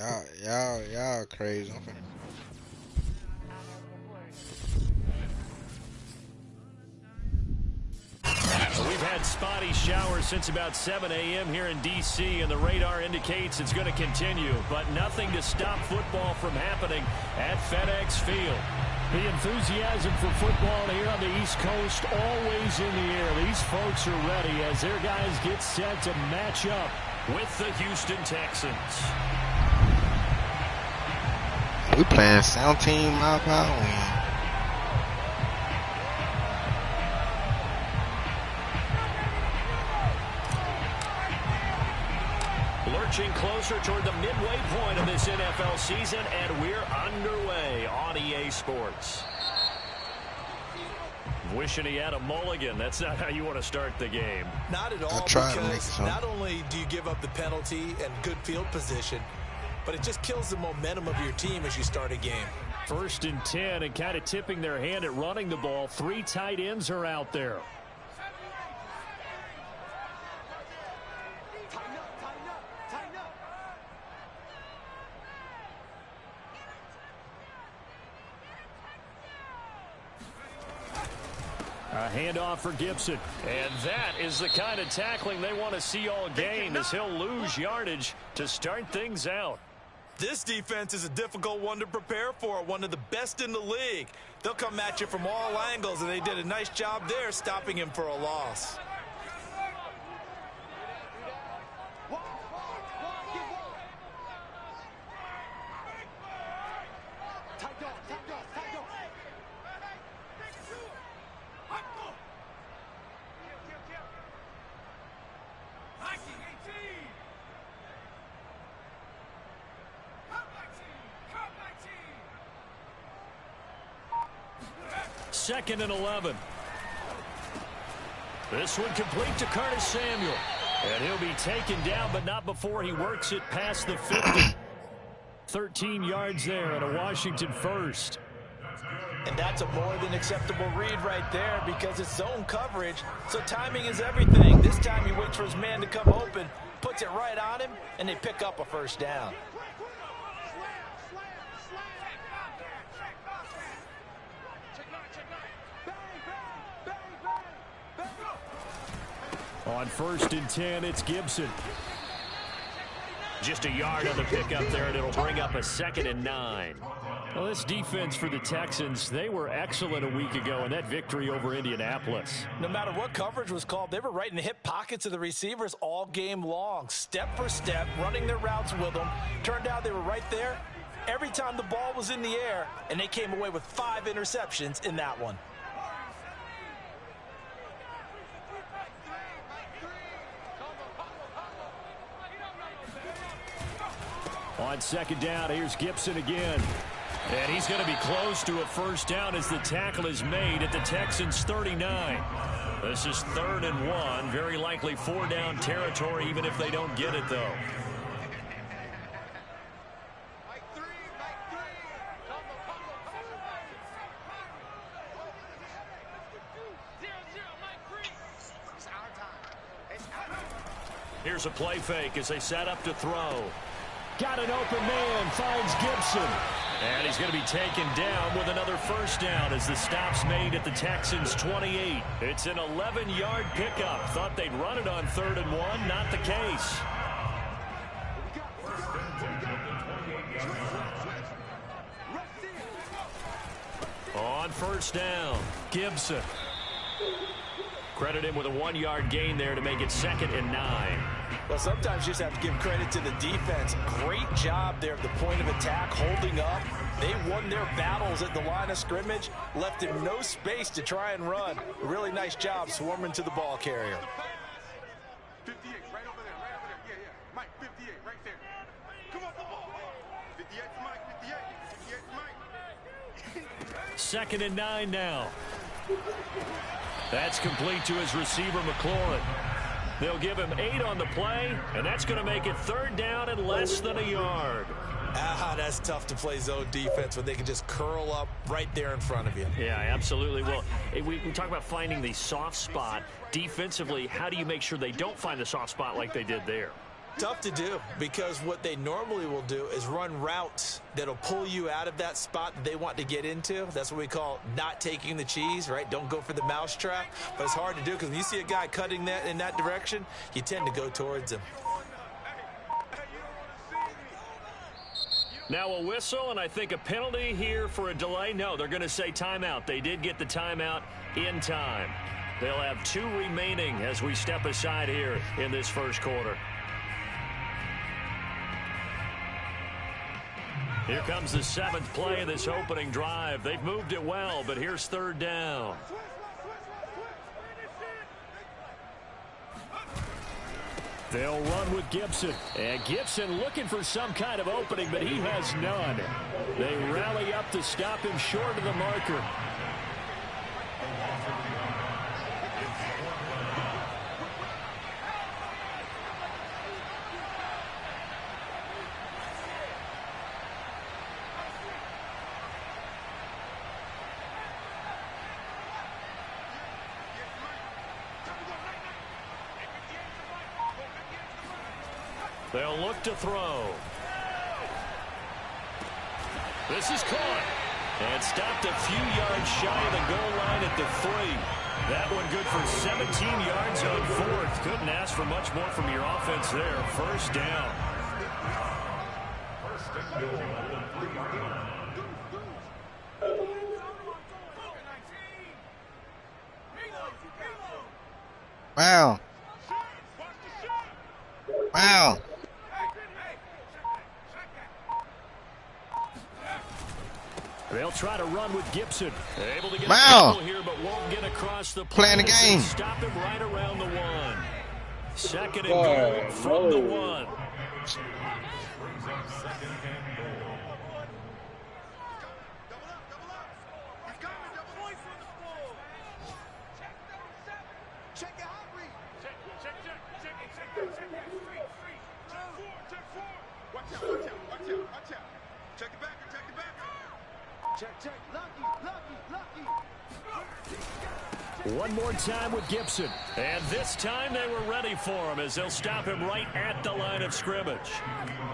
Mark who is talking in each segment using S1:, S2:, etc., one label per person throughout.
S1: Y'all crazy. I'm finna.
S2: We've had spotty showers since about 7 a.m. here in D.C., and the radar indicates it's going to continue, but nothing to stop football from happening at FedEx Field.
S3: The enthusiasm for football here on the East Coast always in the air. These folks are ready as their guys get set to match up
S2: with the Houston Texans.
S1: We playing 17 mile per hour.
S2: Lurching closer toward the midway point of this NFL season, and we're underway on EA Sports. Wishing he had a mulligan. That's not how you want to start the game.
S4: Not at all, because not only do you give up the penalty and good field position, but it just kills the momentum of your team as you start a game.
S3: 1st and 10, and kind of tipping their hand at running the ball. 3 tight ends are out there. A handoff for Gibson.
S2: And that is the kind of tackling they want to see all game, as he'll lose yardage to start things out.
S4: This defense is a difficult one to prepare for, one of the best in the league. They'll come at you from all angles, and they did a nice job there stopping him for a loss.
S3: Second and 11.
S2: This one complete to Curtis Samuel. And he'll be taken down, but not before he works it past the 50.
S3: 13 yards there and a Washington first.
S4: And that's a more than acceptable read right there, because it's zone coverage, so timing is everything. This time he waits for his man to come open, puts it right on him, and they pick up a first down.
S3: On 1st and 10, it's Gibson.
S2: Just a yard on the pickup there, and it'll bring up a 2nd and 9.
S3: Well, this defense for the Texans, they were excellent a week ago in that victory over Indianapolis.
S4: No matter what coverage was called, they were right in the hip pockets of the receivers all game long, step for step, running their routes with them. Turned out they were right there every time the ball was in the air, and they came away with 5 interceptions in that one.
S3: On 2nd down, here's Gibson again.
S2: And he's going to be close to a first down as the tackle is made at the Texans' 39. This is 3rd and 1. Very likely 4-down territory, even if they don't get it, though. Here's a play fake as they set up to throw.
S3: Got an open man, finds Gibson.
S2: And he's going to be taken down with another first down as the stop's made at the Texans' 28. It's an 11-yard pickup. Thought they'd run it on 3rd and 1. Not the case. On 1st down, Gibson. Credit him with a 1-yard gain there to make it 2nd and 9.
S4: Well, sometimes you just have to give credit to the defense. Great job there at the point of attack, holding up. They won their battles at the line of scrimmage, left him no space to try and run. A really nice job swarming to the ball carrier.
S5: 58, right over there, right over there. Yeah. Mike, 58, right there. Come on, football. 58 to Mike, 58 to Mike.
S2: 2nd and 9 now. That's complete to his receiver, McLaurin. They'll give him 8 on the play, and that's going to make it 3rd down and less than a yard.
S4: That's tough to play zone defense when they can just curl up right there in front of you.
S2: Yeah, absolutely. Well, we talk about finding the soft spot. Defensively, how do you make sure they don't find the soft spot like they did there?
S4: Tough to do, because what they normally will do is run routes that'll pull you out of that spot that they want to get into. That's what we call not taking the cheese, right? Don't go for the mousetrap. But it's hard to do because when you see a guy cutting that in that direction, you tend to go towards him.
S2: Now a whistle, and I think a penalty here for a delay. No, they're going to say timeout. They did get the timeout in time. They'll have 2 remaining as we step aside here in this first quarter. Here comes the 7th play of this opening drive. They've moved it well, but here's 3rd down.
S3: They'll run with Gibson. And Gibson looking for some kind of opening, but he has none. They rally up to stop him short of the marker.
S2: They'll look to throw. This is caught. And stopped a few yards shy of the goal line at the 3. That one good for 17 yards on 4th. Couldn't ask for much more from your offense there. 1st down.
S1: Wow. Wow.
S3: They'll try to run with Gibson.
S2: Able to get
S1: Wow.
S2: a here, but won't get across the
S1: Playing the game.
S2: Stop him right around the 1. 2nd and goal from the 1.
S3: One more time with Gibson.
S2: And this time they were ready for him as they'll stop him right at the line of scrimmage.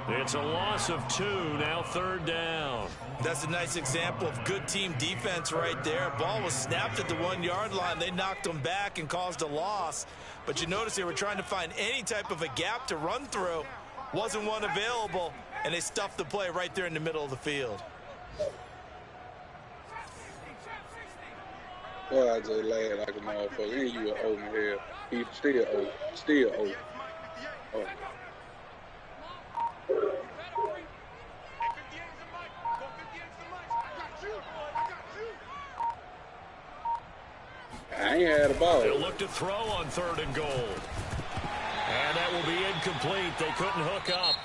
S2: It's a loss of 2, now 3rd down.
S4: That's a nice example of good team defense right there. Ball was snapped at the 1-yard line. They knocked him back and caused a loss. But you notice they were trying to find any type of a gap to run through. Wasn't one available, and they stuffed the play right there in the middle of the field.
S6: Boy, I just laughed like a motherfucker. And you were open here. He still open. Still open. Oh. I ain't had a ball.
S2: They'll look to throw on 3rd and goal. And that will be incomplete. They couldn't hook up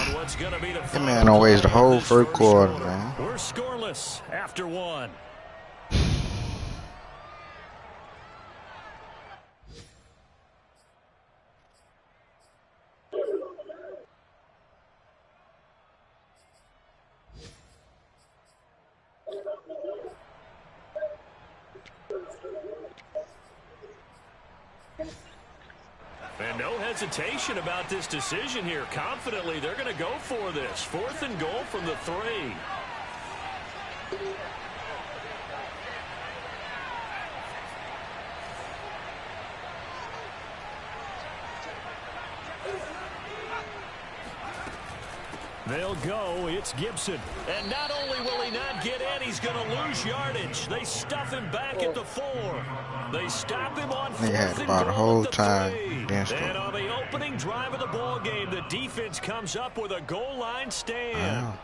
S2: on what's going to be the
S1: That man always the whole first quarter, man.
S2: We're scoreless after 1. And no hesitation about this decision here. Confidently, they're going to go for this. 4th and goal from the 3.
S3: They'll go. It's Gibson.
S2: And not only will he not get in, he's going to lose yardage. They stuff him back at the 4. They stop him on 4th
S1: They had
S2: and
S1: about a
S2: goal
S1: whole
S2: at the
S1: time
S2: 3.
S1: against
S2: And
S1: them.
S2: on the opening drive of the ball game, the defense comes up with a goal line stand.
S1: Wow.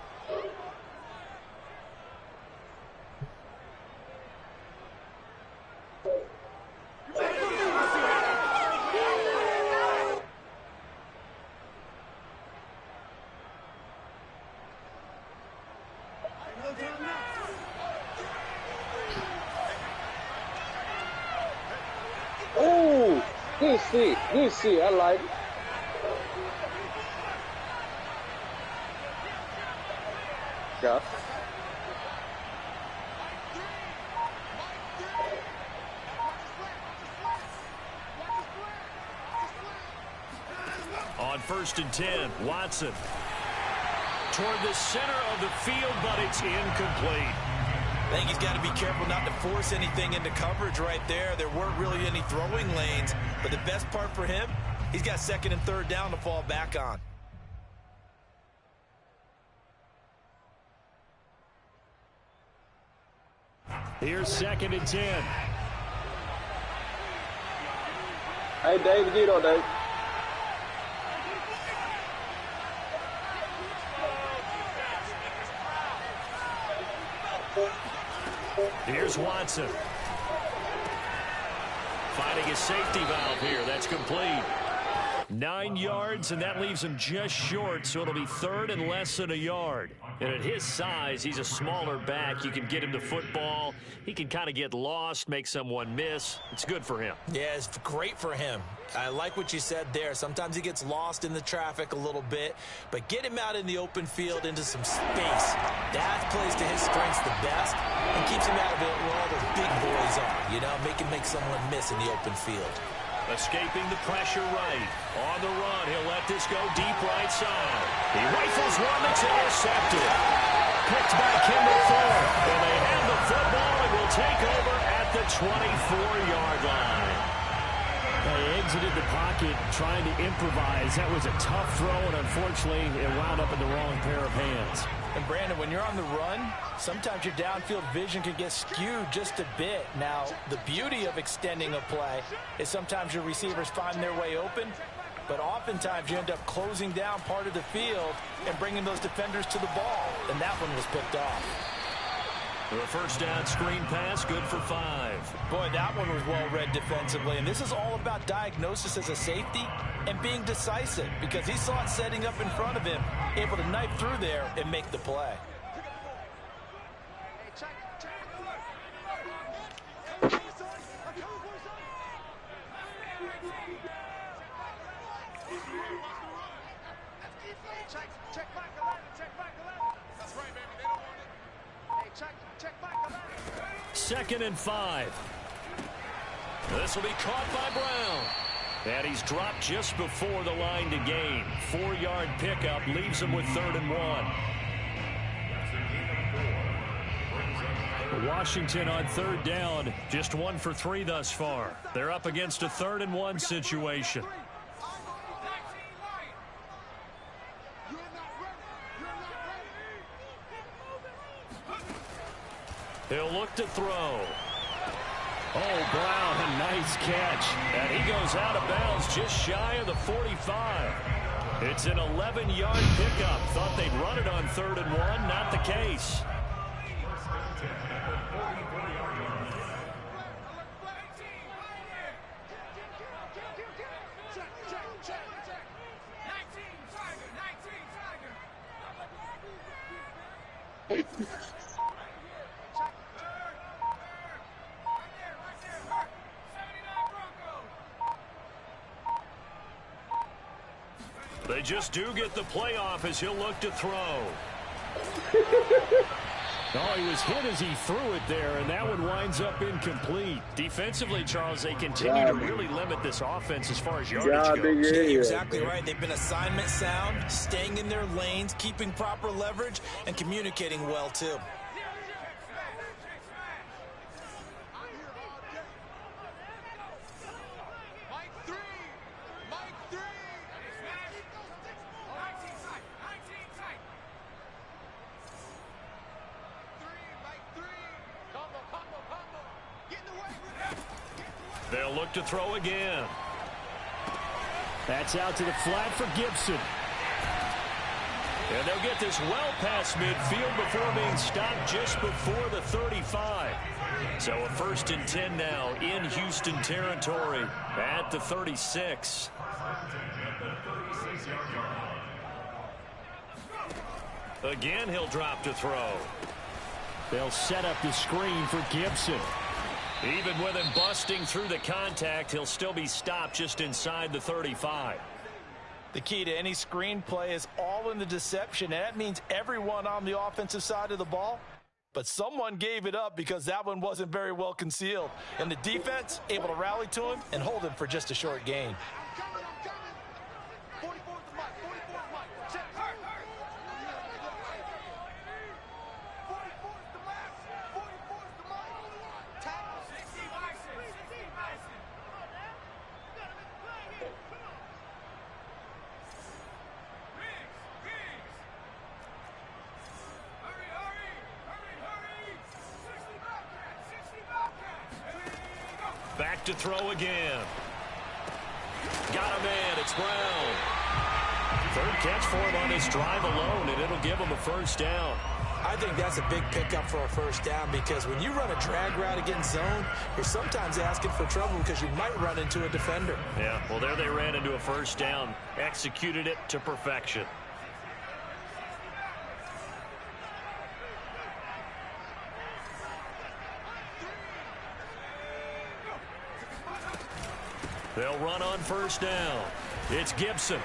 S6: Oh, good see. Good see. I like it. Yeah.
S3: On 1st and 10, Watson. Toward the center of the field, but it's incomplete.
S4: I think he's got to be careful not to force anything into coverage right there. There weren't really any throwing lanes, but the best part for him, he's got 2nd and 3rd down to fall back on.
S3: Here's 2nd and 10.
S6: Hey, David, get on, Dave.
S3: Here's Watson. Finding a safety valve here. That's complete. 9 yards, and that leaves him just short, so it'll be 3rd and less than a yard. And at his size, he's a smaller back. You can get him the football. He can kind of get lost, make someone miss. It's good for him.
S4: Yeah, it's great for him. I like what you said there. Sometimes he gets lost in the traffic a little bit, but get him out in the open field into some space. That plays to his strengths the best and keeps him out of it where all those big boys are. You know, make someone miss in the open field.
S3: Escaping the pressure right. On the run, he'll let this go deep right side. He rifles one that's intercepted. Picked by Kendall Ford. And they have the football and will take over at the 24-yard line. They exited the pocket trying to improvise. That was a tough throw, and unfortunately, it wound up in the wrong pair of hands.
S4: And Brandon, when you're on the run, sometimes your downfield vision can get skewed just a bit. Now, the beauty of extending a play is sometimes your receivers find their way open, but oftentimes you end up closing down part of the field and bringing those defenders to the ball, and that one was picked off.
S3: The 1st down screen pass, good for 5.
S4: Boy, that one was well read defensively, and this is all about diagnosis as a safety and being decisive because he saw it setting up in front of him, able to knife through there and make the play.
S3: Second and 5. This will be caught by Brown. And he's dropped just before the line to gain. 4-yard pickup leaves him with 3rd and 1. Washington on 3rd down, just 1 for 3 thus far. They're up against a 3rd and 1 situation. He'll look to throw. Oh, Brown, a nice catch. And he goes out of bounds just shy of the 45. It's an 11-yard pickup. Thought they'd run it on 3rd and 1. Not the case. They just do get the playoff as he'll look to throw. Oh, he was hit as he threw it there, and that one winds up incomplete. Defensively, Charles, they continue to really limit this offense as far as yardage goes.
S4: Yeah, you're exactly right. They've been assignment sound, staying in their lanes, keeping proper leverage, and communicating well, too.
S3: They'll look to throw again.
S2: That's out to the flat for Gibson.
S3: And they'll get this well past midfield before being stopped just before the 35. So a 1st and 10 now in Houston territory at the 36. Again, he'll drop to throw.
S2: They'll set up the screen for Gibson.
S3: Even with him busting through the contact, he'll still be stopped just inside the 35.
S4: The key to any screen play is all in the deception, and that means everyone on the offensive side of the ball. But someone gave it up because that one wasn't very well concealed. And the defense able to rally to him and hold him for just a short gain.
S2: Back to throw again. Got a man. It's Brown. Third catch for him on his drive alone, and it'll give him a first down.
S4: I think that's a big pickup for a first down because when you run a drag route against zone, you're sometimes asking for trouble because you might run into a defender.
S2: Yeah, well, there they ran into a first down. Executed it to perfection. They'll run on first down. It's Gibson.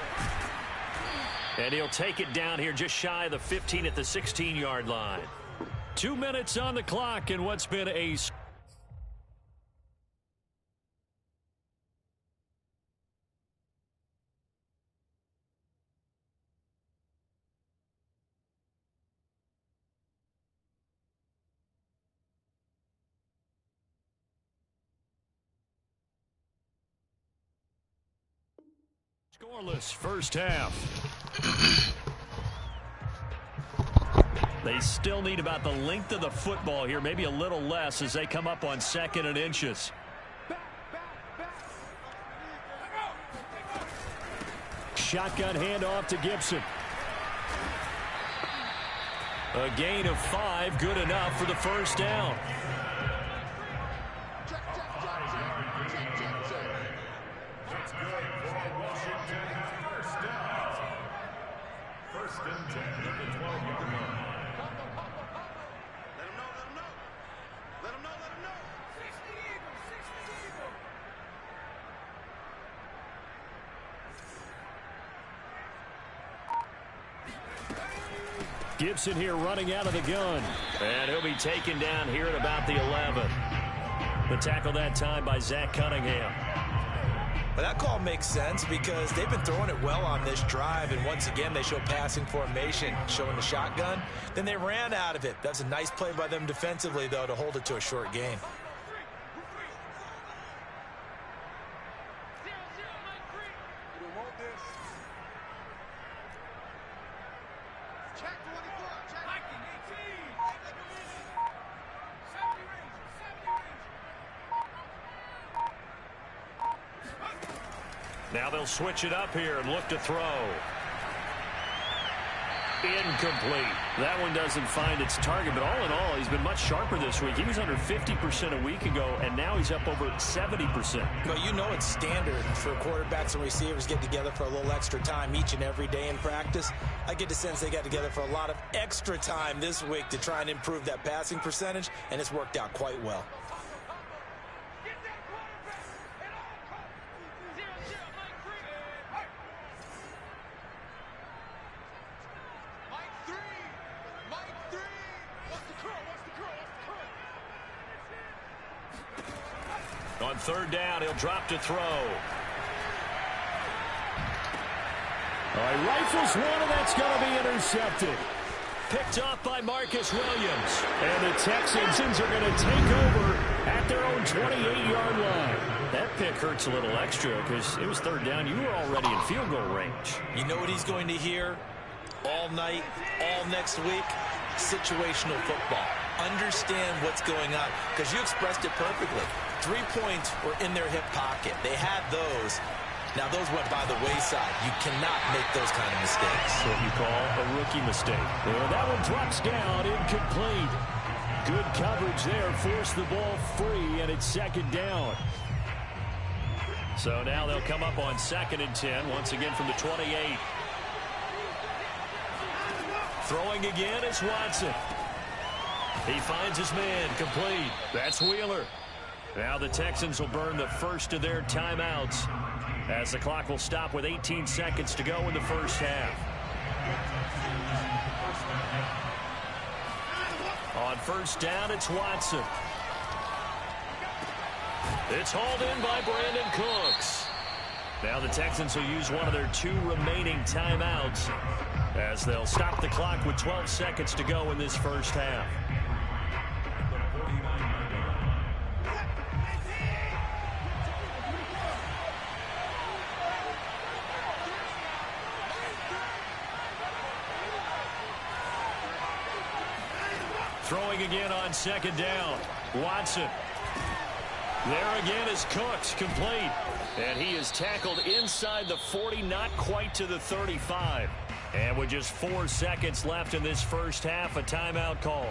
S2: And he'll take it down here just shy of the 15 at the 16-yard line. 2 minutes on the clock in what's been a scoreless first half. They still need about the length of the football here, maybe a little less as they come up on 2nd and inches. Shotgun handoff to Gibson. A gain of 5, good enough for the first down. Gibson here running out of the gun. And he'll be taken down here at about the 11. The tackle that time by Zach Cunningham.
S4: Well, that call makes sense because they've been throwing it well on this drive, and once again they show passing formation, showing the shotgun. Then they ran out of it. That's a nice play by them defensively, though, to hold it to a short gain.
S2: Now they'll switch it up here and look to throw. Incomplete. That one doesn't find its target, but all in all, he's been much sharper this week. He was under 50% a week ago, and now he's up over 70%.
S4: Well, you know it's standard for quarterbacks and receivers get together for a little extra time each and every day in practice. I get the sense they got together for a lot of extra time this week to try and improve that passing percentage, and it's worked out quite well.
S2: On third down, he'll drop to throw. All right, rifles one, and that's going to be intercepted. Picked off by Marcus Williams. And the Texans are going to take over at their own 28-yard line. That pick hurts a little extra because it was third down. You were already in field goal range.
S4: You know what he's going to hear all night, all next week? Situational football. Understand what's going on because you expressed it perfectly. 3 points were in their hip pocket. They had those. Now, those went by the wayside. You cannot make those kind of mistakes.
S2: What you call a rookie mistake. Well, that one drops down, incomplete. Good coverage there. Forced the ball free, and it's second down. So now they'll come up on 2nd and 10, once again from the 28. Throwing again is Watson. He finds his man, complete. That's Wheeler. Now the Texans will burn the first of their timeouts as the clock will stop with 18 seconds to go in the first half. On first down, it's Watson. It's hauled in by Brandon Cooks. Now the Texans will use one of their 2 remaining timeouts as they'll stop the clock with 12 seconds to go in this first half. Throwing again on second down. Watson. There again is Cooks, complete. And he is tackled inside the 40, not quite to the 35. And with just 4 seconds left in this first half, a timeout call.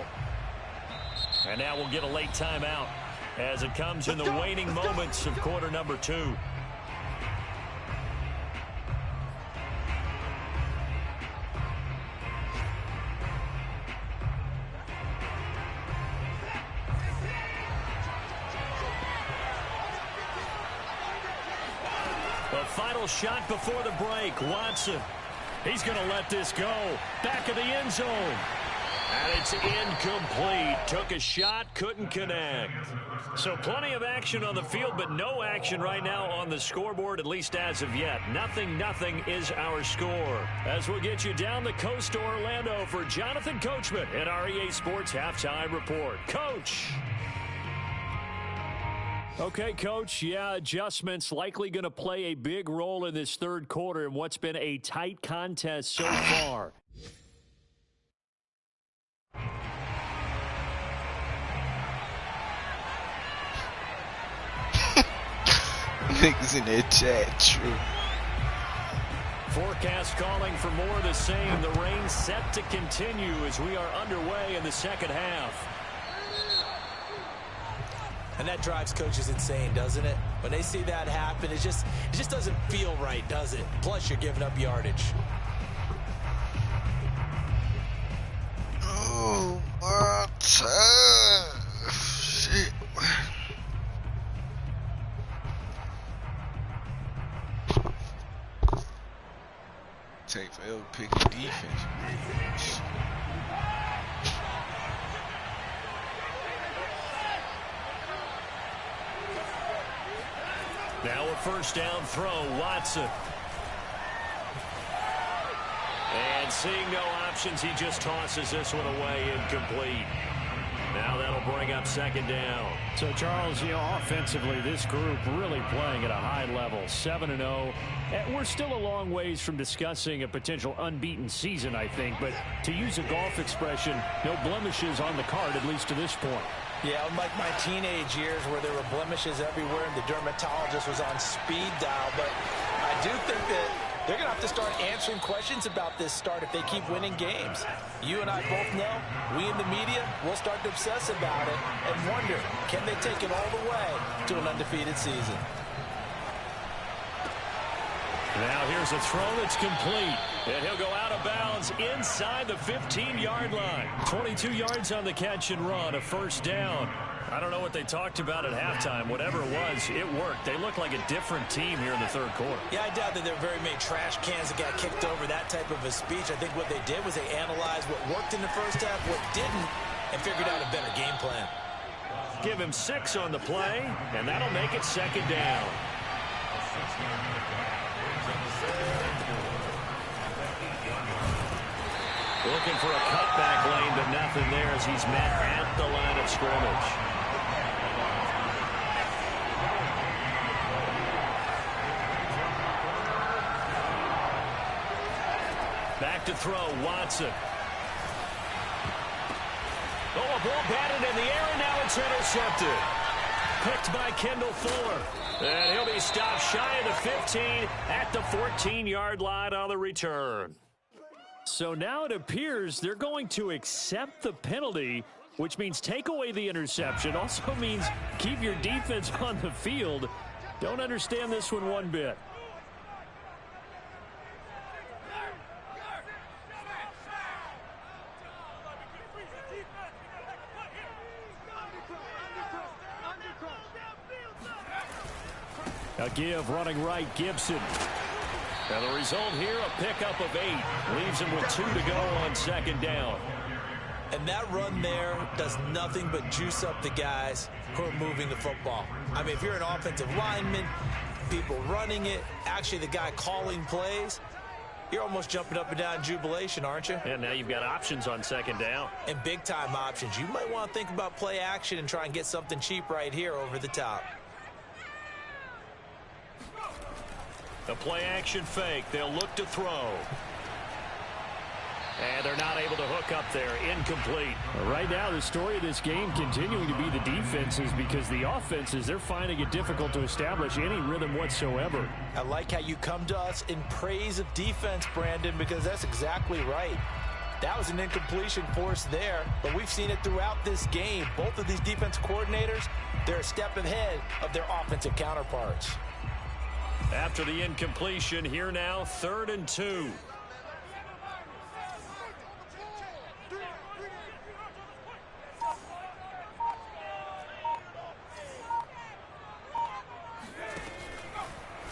S2: And now we'll get a late timeout as it comes in the waning moments of quarter number 2. The final shot before the break. Watson. He's going to let this go. Back of the end zone. And it's incomplete. Took a shot, couldn't connect. So plenty of action on the field, but no action right now on the scoreboard, at least as of yet. 0-0 is our score. As we'll get you down the coast to Orlando for Jonathan Coachman at our EA Sports Halftime Report. Coach. Okay, Coach, yeah, adjustments likely going to play a big role in this third quarter in what's been a tight contest so far.
S1: Niggas in their chat, true.
S2: Forecast calling for more of the same. The rain set to continue as we are underway in the second half.
S4: And that drives coaches insane, doesn't it? When they see that happen, it just doesn't feel right, does it? Plus, you're giving up yardage.
S1: Oh, my time. Shit. Take forever picking defense.
S2: Now a first down throw, Watson. And seeing no options, he just tosses this one away, incomplete. Now that'll bring up second down.
S3: So, Charles, offensively, this group really playing at a high level, 7-0. And we're still a long ways from discussing a potential unbeaten season, I think. But to use a golf expression, no blemishes on the card, at least to this point.
S4: Yeah, unlike my teenage years where there were blemishes everywhere and the dermatologist was on speed dial. But I do think that they're going to have to start answering questions about this start if they keep winning games. You and I both know, we in the media, will start to obsess about it and wonder, can they take it all the way to an undefeated season?
S2: Now here's a throw that's complete. And he'll go out of bounds inside the 15-yard line. 22 yards on the catch and run, a first down. I don't know what they talked about at halftime. Whatever it was, it worked. They look like a different team here in the third quarter.
S4: Yeah, I doubt that there are very many trash cans that got kicked over, that type of a speech. I think what they did was they analyzed what worked in the first half, what didn't, and figured out a better game plan.
S2: Give him 6 on the play, and that'll make it second down. Looking for a cutback lane, but nothing there as he's met at the line of scrimmage. Back to throw, Watson. Oh, a ball batted in the air, and now it's intercepted. Picked by Kendall Fuller. And he'll be stopped shy of the 15 at the 14-yard line on the return.
S3: So now it appears they're going to accept the penalty, which means take away the interception. Also means keep your defense on the field. Don't understand this one bit. A give running right, Gibson. And the result here, a pickup of 8. Leaves him with 2 to go on second down.
S4: And that run there does nothing but juice up the guys who are moving the football. I mean, if you're an offensive lineman, people running it, actually the guy calling plays, you're almost jumping up and down in jubilation, aren't you?
S2: And now you've got options on second down.
S4: And big-time options. You might want to think about play action and try and get something cheap right here over the top.
S2: The play action fake. They'll look to throw. And they're not able to hook up there. Incomplete.
S3: Right now, the story of this game continuing to be the defenses, because the offenses, they're finding it difficult to establish any rhythm whatsoever.
S4: I like how you come to us in praise of defense, Brandon, because that's exactly right. That was an incompletion force there, but we've seen it throughout this game. Both of these defense coordinators, they're a step ahead of their offensive counterparts.
S2: After the incompletion, here now, 3rd and 2.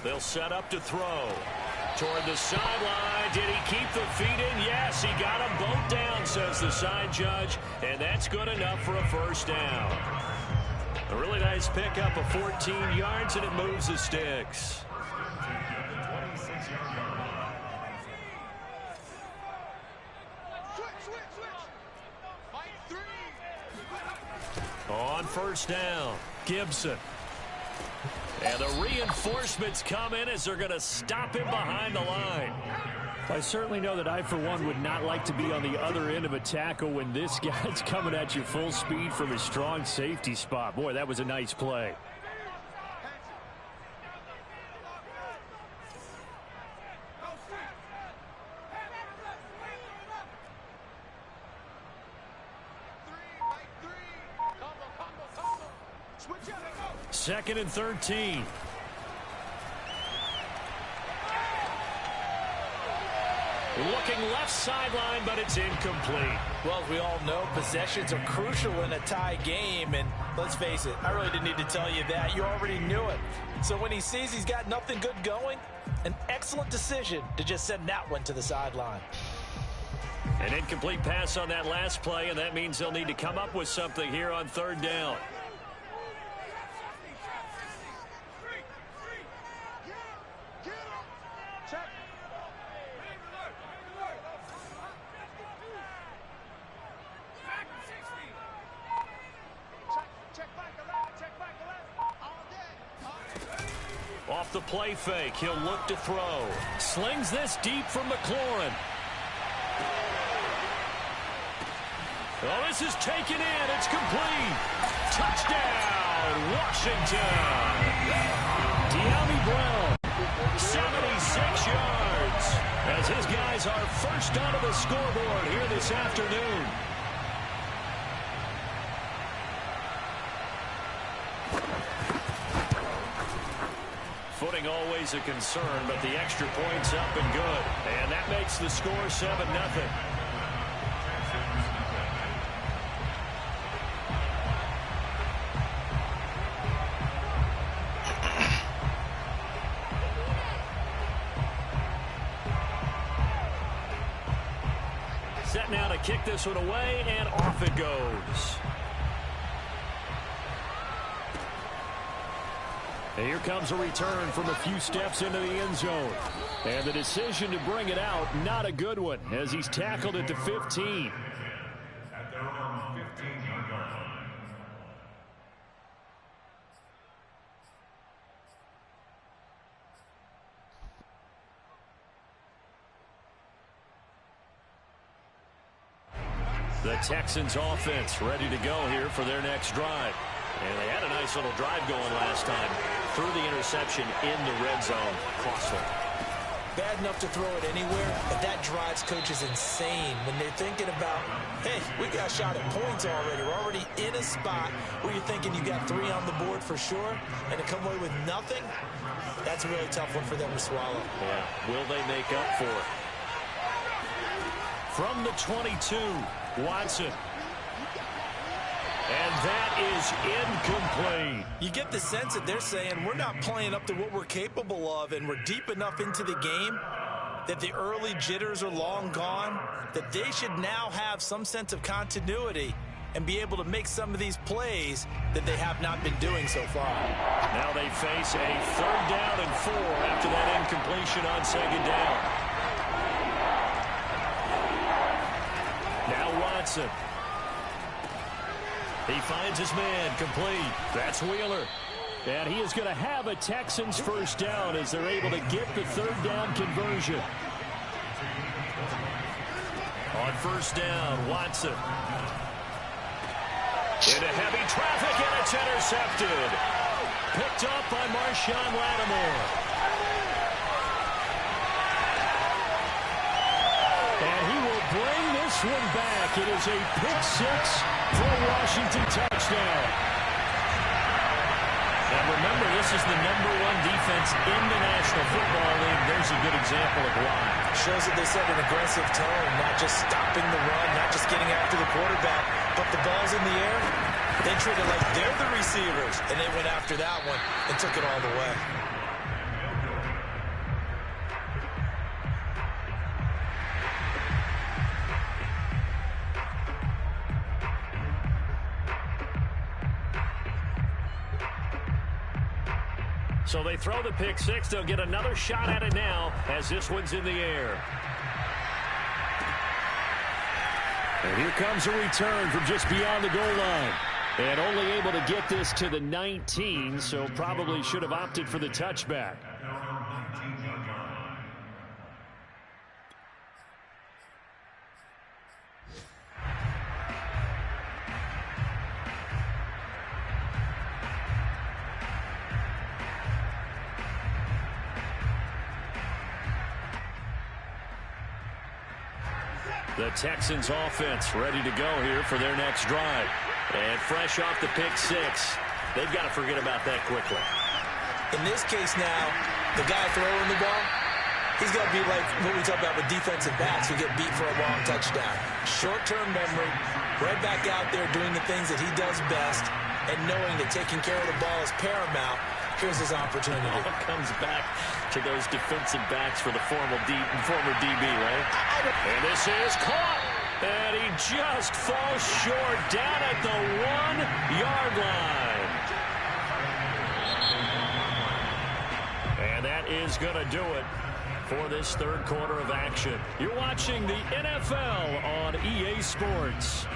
S2: They'll set up to throw. Toward the sideline. Did he keep the feet in? Yes, he got them both down, says the side judge. And that's good enough for a first down. A really nice pickup of 14 yards, and it moves the sticks. On first down, Gibson. And the reinforcements come in as they're going to stop him behind the line.
S3: I certainly know that I, for one, would not like to be on the other end of a tackle when this guy's coming at you full speed from his strong safety spot. Boy, that was a nice play. Second and 13.
S2: Looking left sideline, but it's incomplete.
S4: Well, as we all know, possessions are crucial in a tie game, and let's face it, I really didn't need to tell you that. You already knew it. So when he sees he's got nothing good going, an excellent decision to just send that one to the sideline.
S2: An incomplete pass on that last play, and that means they'll need to come up with something here on 3rd down. Off the play fake, he'll look to throw. Slings this deep from McLaurin. Oh, this is taken in. It's complete. Touchdown, Washington. De'Ami Brown, 76 yards. As his guys are first onto the scoreboard here this afternoon. Footing always a concern, but the extra point's up and good. And that makes the score 7-0. Set now to kick this one away, and off it goes. And here comes a return from a few steps into the end zone. And the decision to bring it out, not a good one, as he's tackled at the 15.
S7: At their own 15-yard line.
S2: The Texans offense ready to go here for their next drive. And they had a nice little drive going last time. Threw the interception in the red zone. Costly.
S4: Bad enough to throw it anywhere, but that drives coaches insane when they're thinking about, hey, we got shot at points already. We're already in a spot where you're thinking you got 3 on the board for sure, and to come away with nothing, that's a really tough one for them to swallow.
S2: Yeah, will they make up for it? From the 22, Watson. And that is incomplete.
S4: You get the sense that they're saying we're not playing up to what we're capable of, and we're deep enough into the game that the early jitters are long gone, that they should now have some sense of continuity and be able to make some of these plays that they have not been doing so far.
S2: Now they face a 3rd down and 4 after that incompletion on 2nd down. Now Watson. He finds his man, complete. That's Wheeler.
S3: And he is going to have a Texans first down as they're able to get the 3rd down conversion.
S2: On first down, Watson. Into heavy traffic, and it's intercepted. Picked up by Marshawn Lattimore. And he will bring this one back. It is a pick-6 for a Washington touchdown. And remember, this is the #1 defense in the National Football League. There's a good example of why.
S4: Shows that they set an aggressive tone, not just stopping the run, not just getting after the quarterback, but the ball's in the air. They treat it like they're the receivers, and they went after that one and took it all the way.
S2: So they throw the pick-6. They'll get another shot at it now as this one's in the air. And here comes a return from just beyond the goal line. And only able to get this to the 19, so probably should have opted for the touchback. The Texans offense ready to go here for their next drive. And fresh off the pick-6, they've got to forget about that quickly.
S4: In this case now, the guy throwing the ball, he's got to be like what we talk about with defensive backs who get beat for a long touchdown. Short-term memory, right back out there doing the things that he does best, and knowing that taking care of the ball is paramount. Here's his opportunity.
S2: It comes back to those defensive backs for the former DB, right? And this is caught. And he just falls short down at the 1-yard line. And that is going to do it for this third quarter of action. You're watching the NFL on EA Sports.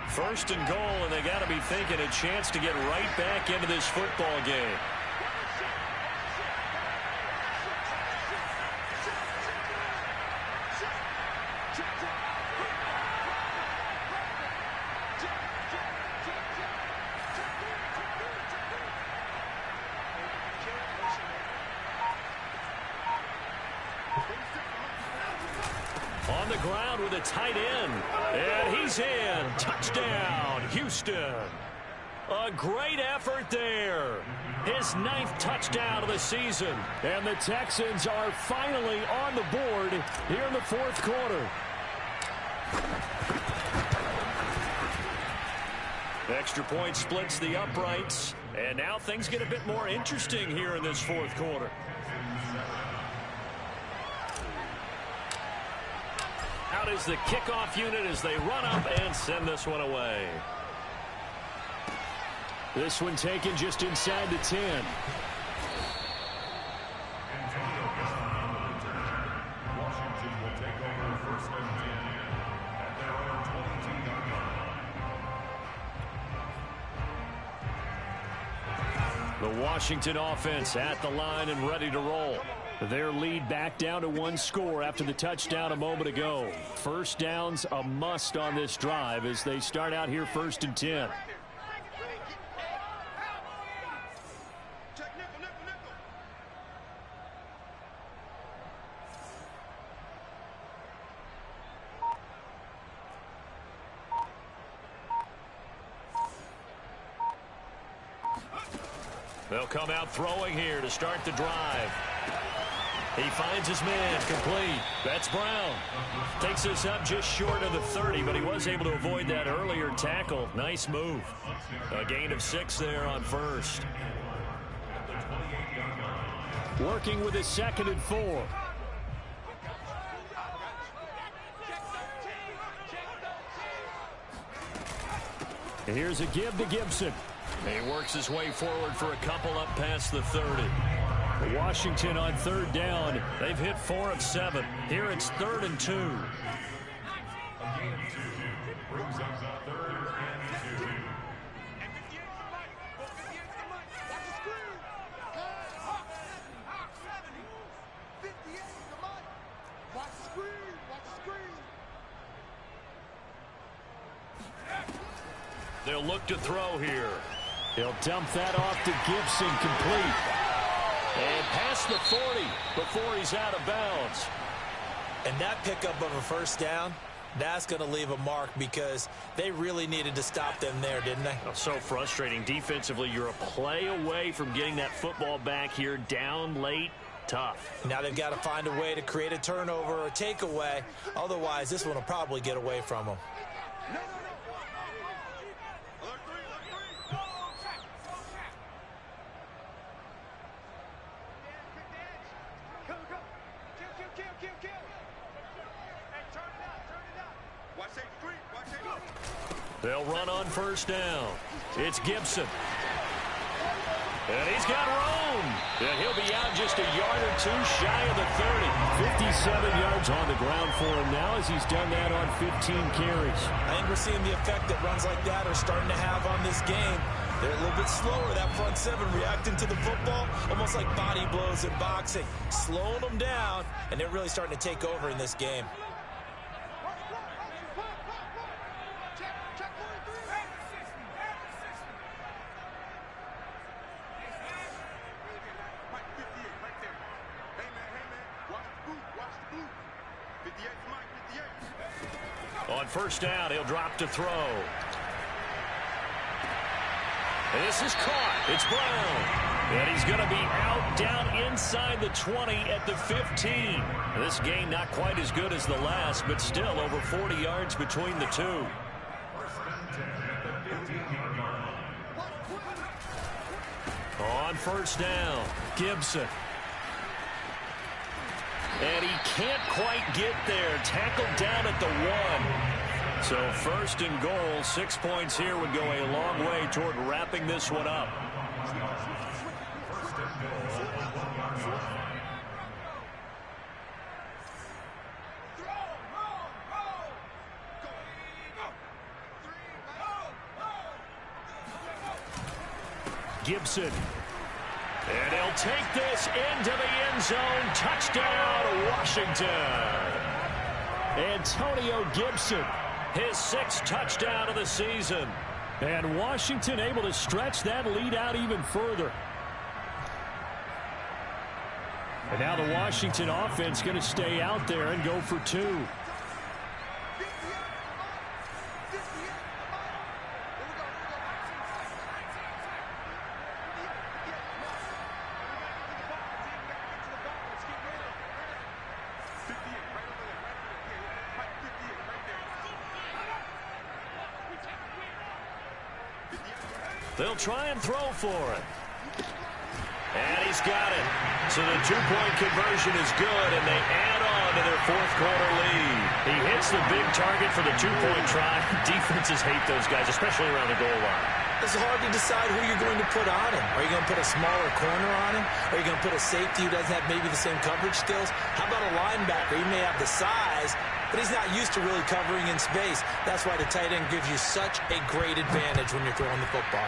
S2: First and goal, and they got to be thinking a chance to get right back into this football game. On the ground with a tight end. And he's in. Touchdown, Houston. A great effort there. His 9th touchdown of the season. And the Texans are finally on the board here in the fourth quarter. Extra point splits the uprights. And now things get a bit more interesting here in this fourth quarter. Out is the kickoff unit as they run up and send this one away. This one taken just inside the 10.
S7: Washington will take over first and 10 at their own 22-yard line.
S2: The Washington offense at the line and ready to roll. Their lead back down to 1 score after the touchdown a moment ago. First down's a must on this drive as they start out here first and 10. They'll come out throwing here to start the drive. He finds his man complete. That's Brown. Takes us up just short of the 30, but he was able to avoid that earlier tackle. Nice move. A gain of 6 there on first. Working with his 2nd and 4. Here's a give to Gibson. He works his way forward for a couple up past the 30. Washington on 3rd down. They've hit 4 of 7. Here it's 3rd and 2.
S7: gain of 2. Brings up 3rd and 2.
S5: And 58 to Mike. Go 58 to Mike. Watch the screen. Hawk 70. 58 to Mike. Watch the screen. Watch the screen.
S2: They'll look to throw here. He'll dump that off to Gibson, complete. And past the 40 before he's out of bounds.
S4: And that pickup of a first down, that's going to leave a mark because they really needed to stop them there, didn't they?
S3: Oh, so frustrating. Defensively, you're a play away from getting that football back here down late. Tough.
S4: Now they've got to find a way to create a turnover or a takeaway. Otherwise, this one will probably get away from them.
S2: They'll run on first down. It's Gibson. And he's got room. And he'll be out just a yard or two shy of the 30.
S3: 57 yards on the ground for him now as he's done that on 15 carries.
S4: I think we're seeing the effect that runs like that are starting to have on this game. They're a little bit slower, that front seven, reacting to the football, almost like body blows in boxing, slowing them down, and they're really starting to take over in this game.
S2: On first down, he'll drop to throw. And this is caught. It's Brown. And he's going to be out down inside the 20 at the 15. This gain not quite as good as the last, but still over 40 yards between the two. On first down, Gibson. And he can't quite get there. Tackled down at the 1. So first and goal, 6 points here would go a long way toward wrapping this one up. Gibson. And he'll take this into the end zone. Touchdown, Washington. Antonio Gibson, his 6th touchdown of the season.
S3: And Washington able to stretch that lead out even further. And now the Washington offense going to stay out there and go for 2.
S2: They'll try and throw for it. And he's got it. So the 2-point conversion is good, and they add on to their 4th quarter lead. He hits the big target for the 2-point try. Defenses hate those guys, especially around the goal line.
S4: It's hard to decide who you're going to put on him. Are you going to put a smaller corner on him? Are you going to put a safety who doesn't have maybe the same coverage skills? How about a linebacker? He may have the size, but he's not used to really covering in space. That's why the tight end gives you such a great advantage when you're throwing the football.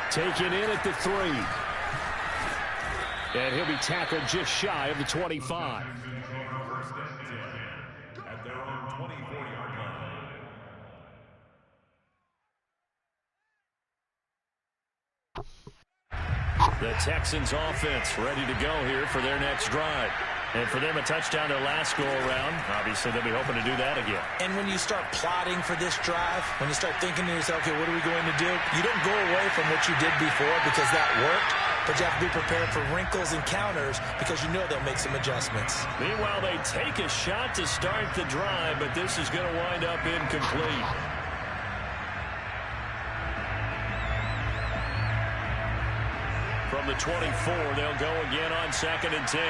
S3: Taken in at the 3. And he'll be tackled just shy of the 25.
S7: At their own 24-yard line.
S2: The Texans offense ready to go here for their next drive. And for them, a touchdown their last go-around. Obviously, they'll be hoping to do that again.
S4: And when you start plotting for this drive, when you start thinking to yourself, okay, what are we going to do? You don't go away from what you did before because that worked, but you have to be prepared for wrinkles and counters because you know they'll make some adjustments.
S2: Meanwhile, they take a shot to start the drive, but this is going to wind up incomplete. From the 24, they'll go again on 2nd and 10.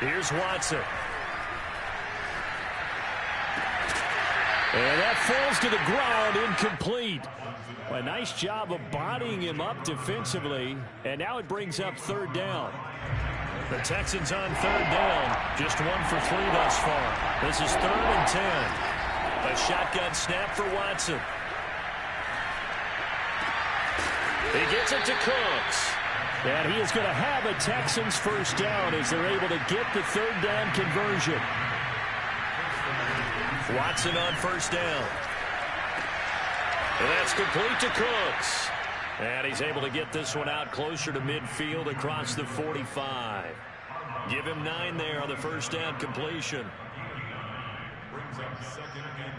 S2: Here's Watson. And that falls to the ground, incomplete. A nice job of bodying him up defensively. And now it brings up third down. The Texans on third down. Just 1 for 3 thus far. This is 3rd and 10. A shotgun snap for Watson. He gets it to Cooks. And he is going to have a Texans first down as they're able to get the third down conversion. Watson on first down. And that's complete to Cooks. And he's able to get this one out closer to midfield across the 45. Give him 9 there on the first down completion.
S7: Brings up 2nd and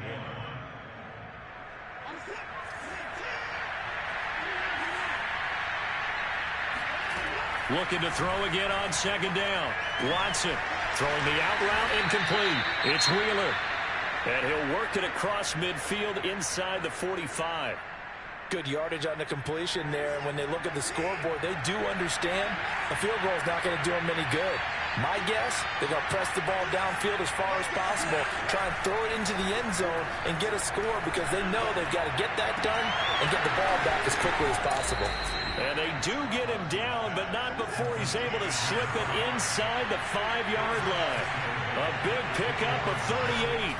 S7: 1.
S2: Looking to throw again on 2nd down. Watson throwing the out route incomplete. It's Wheeler. And he'll work it across midfield inside the 45.
S4: Good yardage on the completion there. And when they look at the scoreboard, they do understand a field goal is not going to do them any good. My guess, they're going to press the ball downfield as far as possible, try and throw it into the end zone and get a score because they know they've got to get that done and get the ball back as quickly as possible.
S2: And they do get him down, but not before he's able to slip it inside the 5-yard line. A big pickup of 38.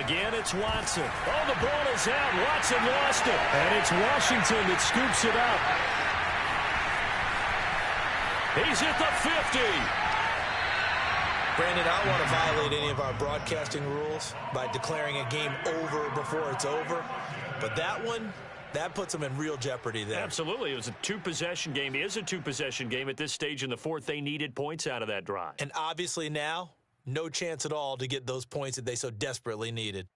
S2: Again, it's Watson. Oh, the ball is out. Watson lost it. And it's Washington that scoops it up. He's at the 50.
S4: Brandon, I don't want to violate any of our broadcasting rules by declaring a game over before it's over. But that one, that puts them in real jeopardy there.
S2: Absolutely. It was a 2-possession game. It is a 2-possession game at this stage in the 4th. They needed points out of that drive.
S4: And obviously now, no chance at all to get those points that they so desperately needed.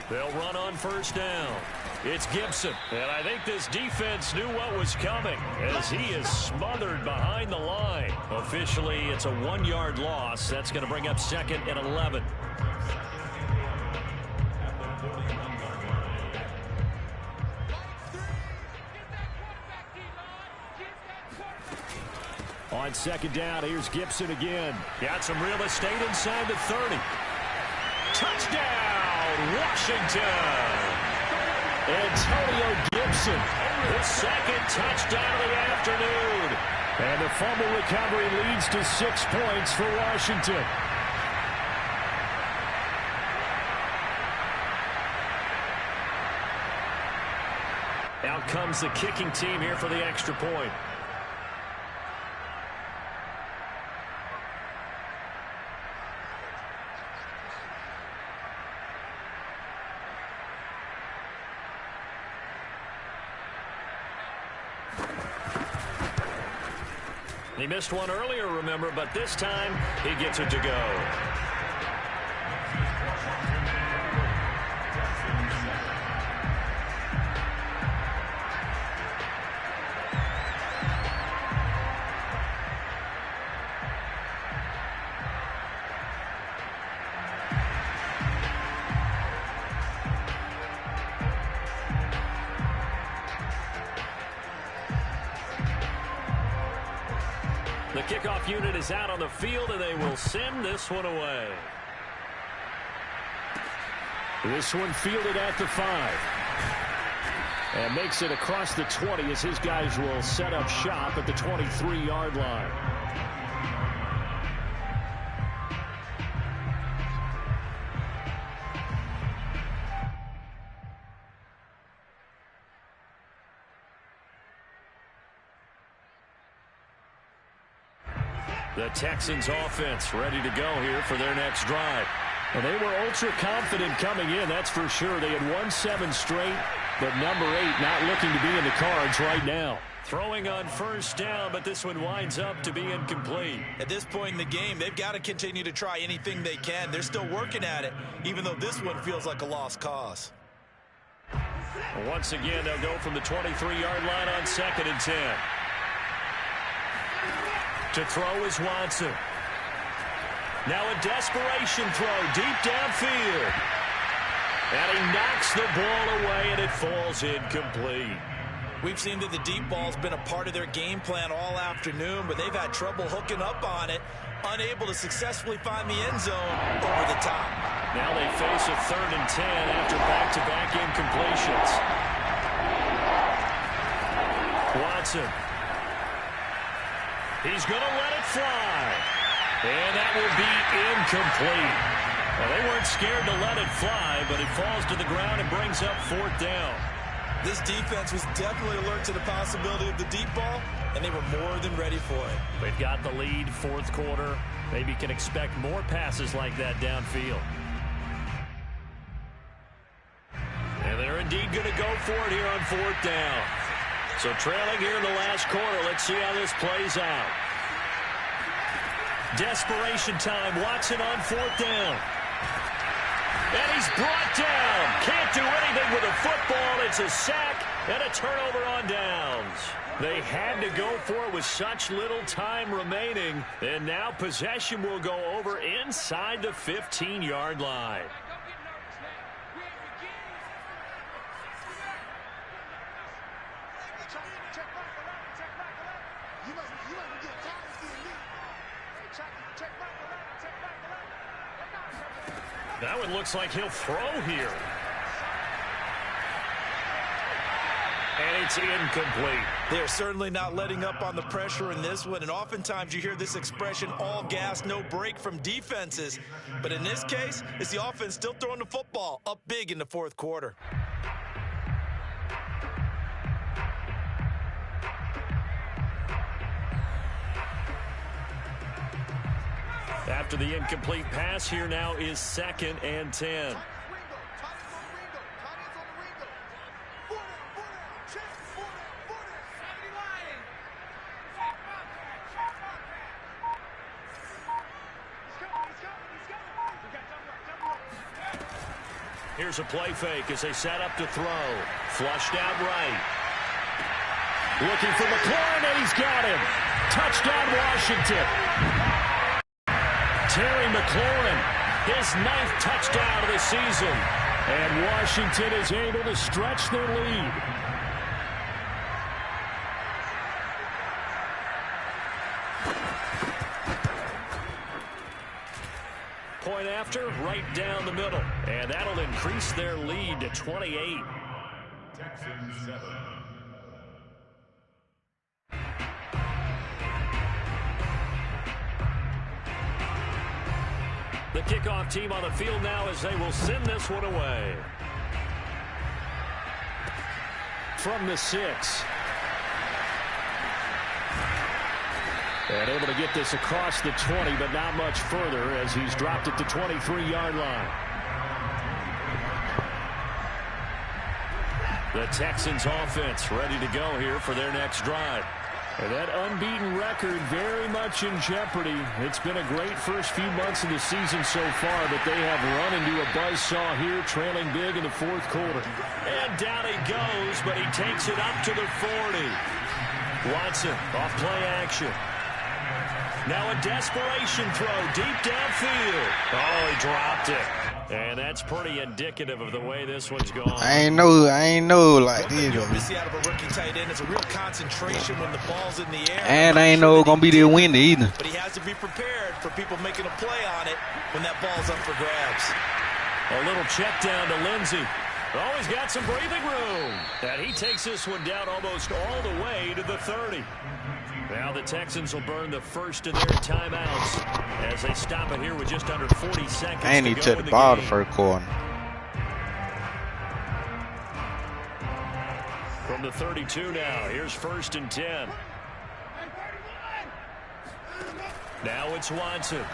S2: They'll run on first down. It's Gibson. And I think this defense knew what was coming as he is smothered behind the line. Officially, it's a 1-yard loss. That's going to bring up 2nd and 11. On 2nd down, here's Gibson again. Got some real estate inside the 30. Touchdown, Washington! Antonio Gibson, his 2nd touchdown of the afternoon. And the fumble recovery leads to 6 points for Washington. Out comes the kicking team here for the extra point. He missed one earlier, remember, but this time he gets it to go. The kickoff unit is out on the field, and they will send this one away. This one fielded at the 5. And makes it across the 20 as his guys will set up shop at the 23-yard line. The Texans offense ready to go here for their next drive. Well, they were ultra confident coming in, that's for sure. They had won 7 straight, but number 8 not looking to be in the cards right now. Throwing on first down, but this one winds up to be incomplete.
S4: At this point in the game, they've got to continue to try anything they can. They're still working at it, even though this one feels like a lost cause.
S2: Once again, they'll go from the 23-yard line on 2nd and 10. To throw is Watson. Now a desperation throw deep downfield. And he knocks the ball away, and it falls incomplete.
S4: We've seen that the deep ball's been a part of their game plan all afternoon, but they've had trouble hooking up on it, unable to successfully find the end zone over the top.
S2: Now they face a 3rd and 10 after back-to-back incompletions. Watson. He's going to let it fly. And that will be incomplete. Well, they weren't scared to let it fly, but it falls to the ground and brings up 4th down.
S4: This defense was definitely alert to the possibility of the deep ball, and they were more than ready for it.
S2: They've got the lead, 4th quarter. Maybe can expect more passes like that downfield. And they're indeed going to go for it here on 4th down. So trailing here in the last quarter, let's see how this plays out. Desperation time, Watson on 4th down. And he's brought down. Can't do anything with a football. It's a sack and a turnover on downs. They had to go for it with such little time remaining. And now possession will go over inside the 15-yard line. Now it looks like he'll throw here. And it's incomplete.
S4: They're certainly not letting up on the pressure in this one, and oftentimes you hear this expression, all gas, no break from defenses. But in this case, it's the offense still throwing the football up big in the 4th quarter.
S2: After the incomplete pass, here now is 2nd and 10. Here's a play fake as they set up to throw. Flushed out right. Looking for McLaurin, and he's got him. Touchdown, Washington. Terry McLaurin, his 9th touchdown of the season. And Washington is able to stretch their lead. Point after, right down the middle. And that'll increase their lead to 28.
S7: Texans 7.
S2: The kickoff team on the field now as they will send this one away. From the 6. And able to get this across the 20, but not much further as he's dropped it to 23-yard line. The Texans offense ready to go here for their next drive. And that unbeaten record very much in jeopardy. It's been a great first few months of the season so far, but they have run into a buzzsaw here, trailing big in the 4th quarter. And down he goes, but he takes it up to the 40. Watson off play action. Now a desperation throw deep downfield. Oh, he dropped it. And that's pretty indicative of the way this one's going.
S1: I ain't know like this.
S4: You see out of a rookie tight end, it's a real concentration when the ball's in the air.
S1: And I ain't know it's gonna be that windy either.
S4: But he has to be prepared for people making a play on it when that ball's up for grabs.
S2: A little check down to Lindsey. Oh, he's got some breathing room. And he takes this one down almost all the way to the 30. Now the Texans will burn the first of their timeouts as they stop it here with just under 40 seconds
S1: And he took the ball the first quarter.
S2: From the 32 now, here's 1st and 10. Now it's Watson.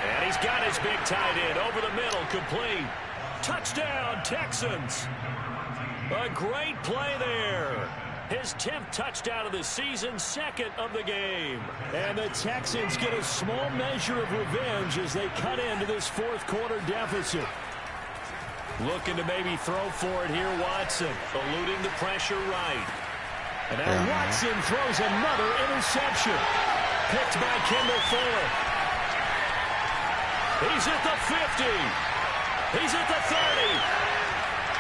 S2: And he's got his big tight end over the middle, complete. Touchdown, Texans. A great play there. His 10th touchdown of the season, 2nd of the game. And the Texans get a small measure of revenge as they cut into this 4th quarter deficit. Looking to maybe throw for it here, Watson. Eluding the pressure right. And now Watson throws another interception. Picked by Kendall Fuller. He's at the 50. He's at the 30.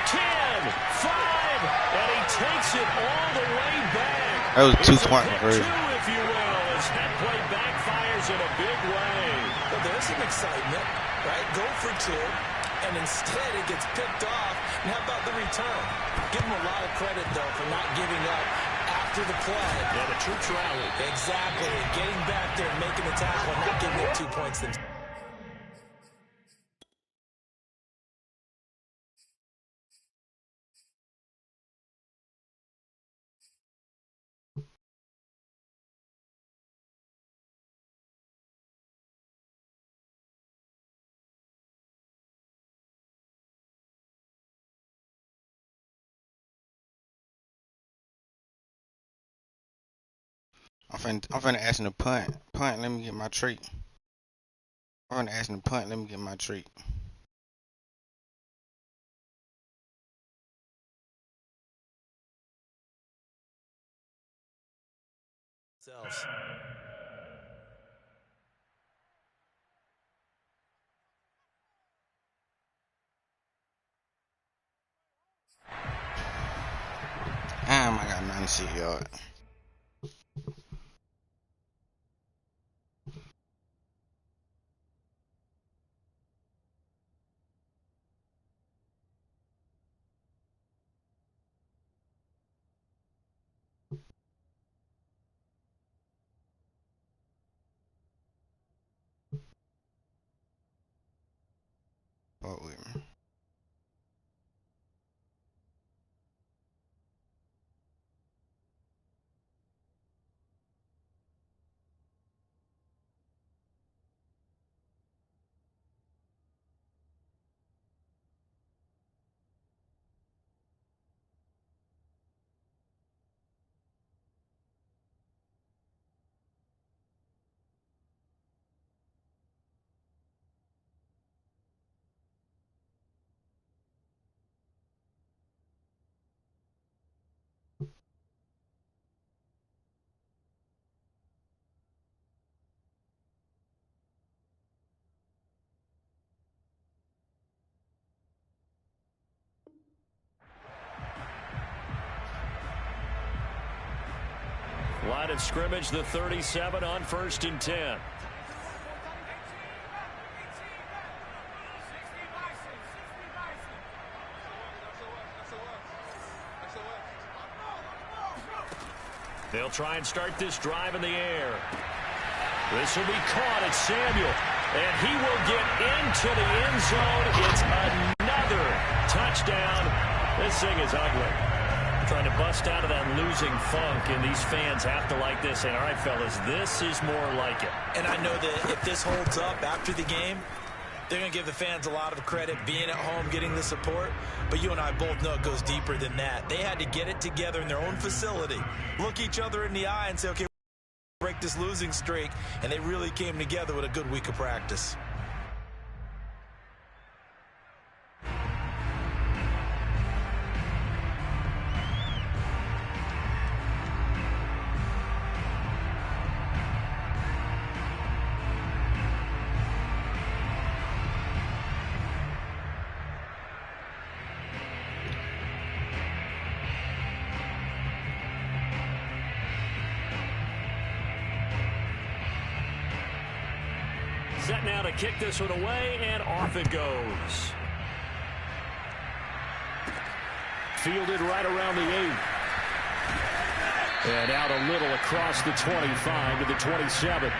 S2: 10, 5, and he takes it all the way back.
S1: That was a
S2: It's
S1: two-point
S2: pick
S1: conversion.
S2: two, if you will, as that play backfires in a big way.
S4: Well, there's some excitement, right? Go for two, and instead it gets picked off. And how about the return? Give him a lot of credit, though, for not giving up after the play.
S2: Yeah, the troops rally.
S4: Exactly. Getting back there and making the tackle and not giving up 2 points themselves.
S1: I'm finna ask him to punt. Punt, let me get my treat. I'm finna ask him to punt, let me get my treat. Damn, I got 96 yards. Fuck with me.
S2: Line of scrimmage, the 37 on 1st and 10. They'll try and start this drive in the air. This will be caught. It's Samuel. And he will get into the end zone. It's another touchdown. This thing is ugly. Trying to bust out of that losing funk, and these fans have to like this. Saying, all right, fellas, this is more like it.
S4: And I know that if this holds up after the game, they're going to give the fans a lot of credit, being at home, getting the support. But you and I both know it goes deeper than that. They had to get it together in their own facility, look each other in the eye and say, okay, we'll break this losing streak. And they really came together with a good week of practice.
S2: Set now to kick this one away, and off it goes. Fielded right around the 8. And out a little across the 25 to the 27.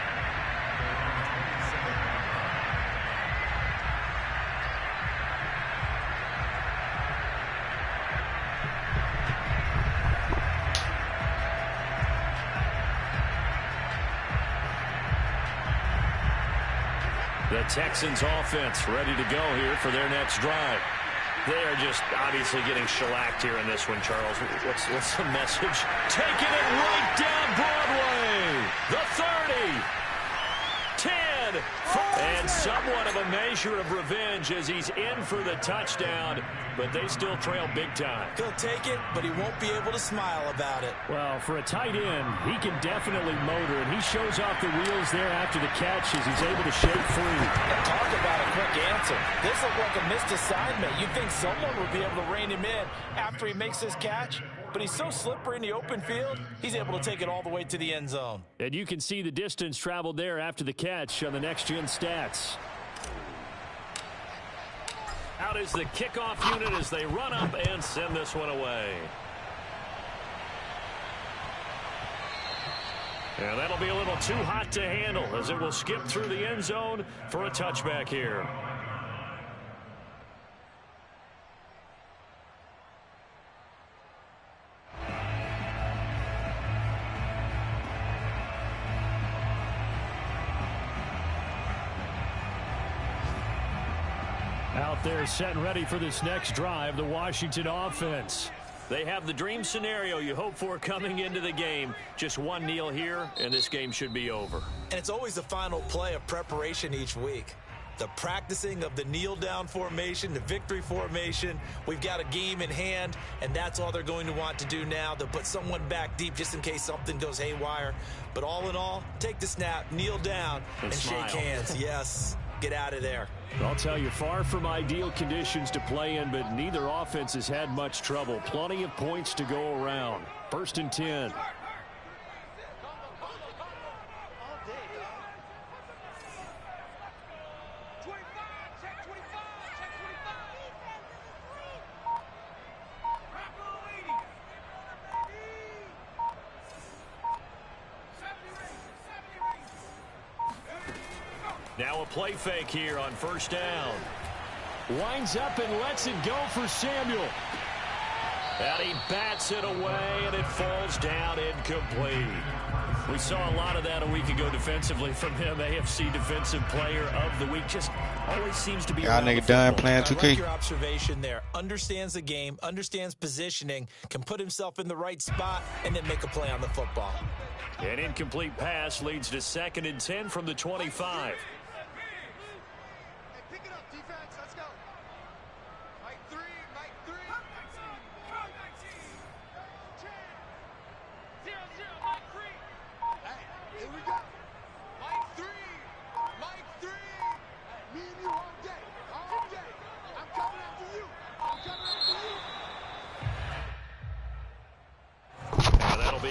S2: The Texans offense ready to go here for their next drive. They are just obviously getting shellacked here in this one, Charles. What's the message? Taking it right down Broadway. The 30. 10. And somewhat of a measure of revenge as he's in for the touchdown, but they still trail big time.
S4: He'll take it, but he won't be able to smile about it.
S3: Well, for a tight end, he can definitely motor, and he shows off the wheels there after the catch as he's able to shake free.
S4: Talk about a quick answer. This looked like a missed assignment. You'd think someone would be able to rein him in after he makes this catch, but he's so slippery in the open field, he's able to take it all the way to the end zone.
S3: And you can see the distance traveled there after the catch on the next-gen stats.
S2: Out is the kickoff unit as they run up and send this one away. And that'll be a little too hot to handle as it will skip through the end zone for a touchback here.
S3: Out there set and ready for this next drive, the Washington offense.
S2: They have the dream scenario you hope for coming into the game. Just one kneel here, and this game should be over.
S4: And it's always the final play of preparation each week. The practicing of the kneel-down formation, the victory formation. We've got a game in hand, and that's all they're going to want to do now, to put someone back deep just in case something goes haywire. But all in all, take the snap, kneel down, and shake hands. Yes, get out of there.
S3: I'll tell you, far from ideal conditions to play in, but neither offense has had much trouble. Plenty of points to go around. 1st and 10.
S2: Now a play fake here on 1st down.
S3: Winds up and lets it go for Samuel.
S2: And he bats it away, and it falls down incomplete. We saw a lot of that a week ago defensively from him. AFC Defensive Player of the Week. Just always seems to be
S1: Y'all nigga done playing 2K.
S4: I like your observation there. Understands the game, understands positioning, can put himself in the right spot, and then make a play on the football.
S2: An incomplete pass leads to 2nd and 10 from the 25.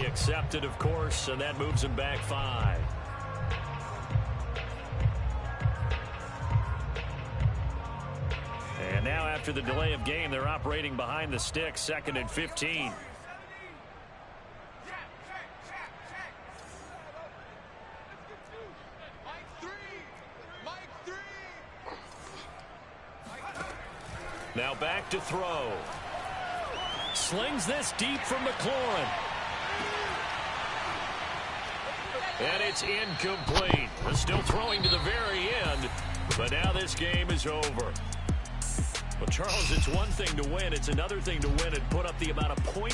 S2: Accepted, of course, and that moves him back 5. And now after the delay of game, they're operating behind the sticks, 2nd and 15. Now back to throw. Slings this deep from McLaurin. And it's incomplete. We're still throwing to the very end, but now this game is over. Well, Charles, it's one thing to win. It's another thing to win and put up the amount of points